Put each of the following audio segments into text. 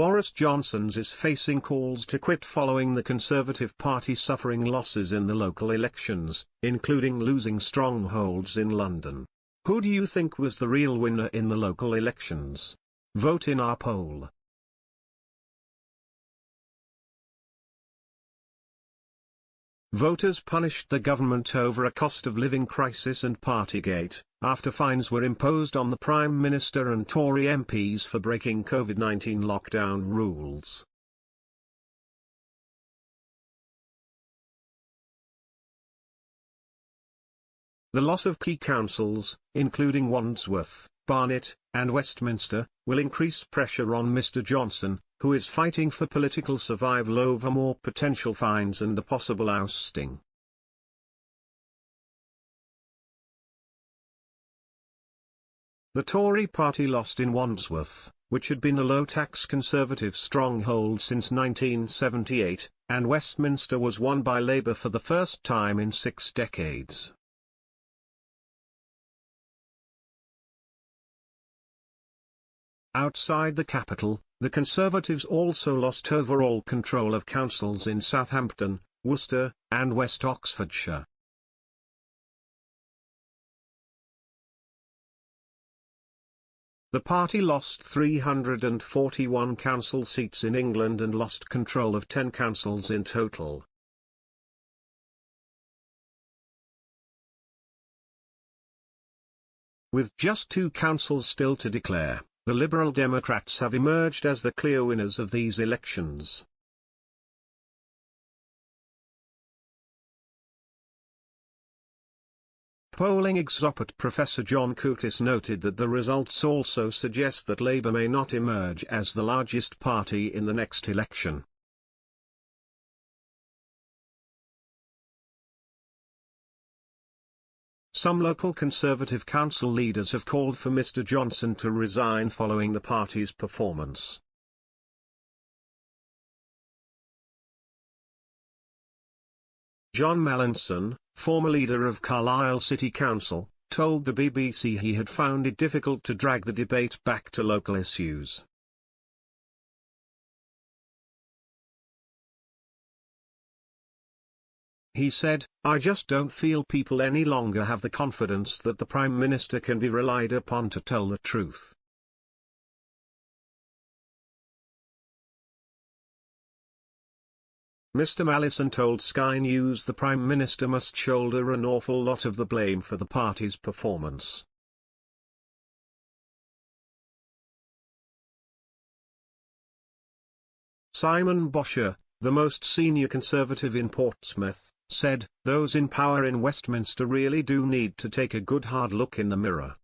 Boris Johnson is facing calls to quit following the Conservative Party suffering losses in the local elections, including losing strongholds in London. Who do you think was the real winner in the local elections? Vote in our poll. Voters punished the government over a cost of living crisis and Partygate, after fines were imposed on the Prime Minister and Tory MPs for breaking COVID-19 lockdown rules. The loss of key councils, including Wandsworth, Barnet, and Westminster, will increase pressure on Mr Johnson, who is fighting for political survival over more potential fines and a possible ousting. The Tory party lost in Wandsworth, which had been a low-tax Conservative stronghold since 1978, and Westminster was won by Labour for the first time in 6 decades. Outside the capital, the Conservatives also lost overall control of councils in Southampton, Worcester, and West Oxfordshire. The party lost 341 council seats in England and lost control of 10 councils in total. With just 2 councils still to declare, the Liberal Democrats have emerged as the clear winners of these elections. Polling expert Professor John Curtis noted that the results also suggest that Labour may not emerge as the largest party in the next election. Some local Conservative council leaders have called for Mr Johnson to resign following the party's performance. John Mallinson, former leader of Carlisle City Council, told the BBC he had found it difficult to drag the debate back to local issues. He said, "I just don't feel people any longer have the confidence that the Prime Minister can be relied upon to tell the truth." Mr Mallinson told Sky News the Prime Minister must shoulder an awful lot of the blame for the party's performance. Simon Bosher, the most senior Conservative in Portsmouth, said, "Those in power in Westminster really do need to take a good hard look in the mirror."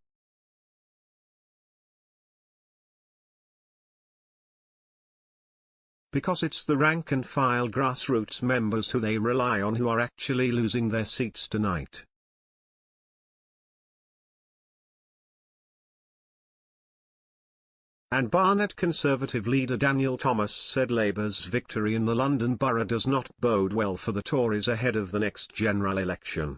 Because it's the rank-and-file grassroots members who they rely on who are actually losing their seats tonight. And Barnet Conservative leader Daniel Thomas said Labour's victory in the London Borough does not bode well for the Tories ahead of the next general election.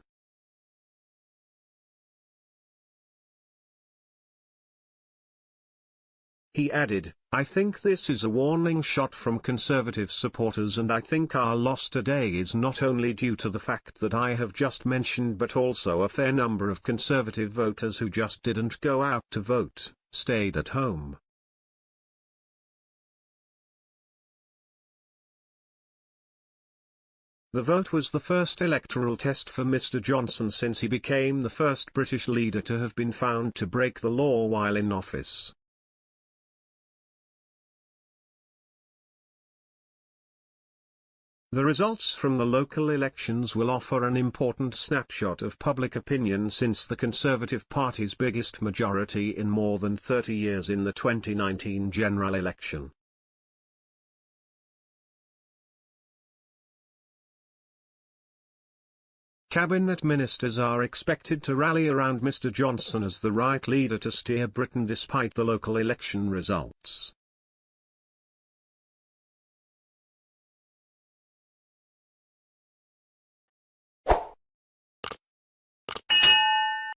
He added, "I think this is a warning shot from Conservative supporters, and I think our loss today is not only due to the fact that I have just mentioned but also a fair number of Conservative voters who just didn't go out to vote, stayed at home." The vote was the first electoral test for Mr Johnson since he became the first British leader to have been found to break the law while in office. The results from the local elections will offer an important snapshot of public opinion since the Conservative Party's biggest majority in more than 30 years in the 2019 general election. Cabinet ministers are expected to rally around Mr Johnson as the right leader to steer Britain despite the local election results.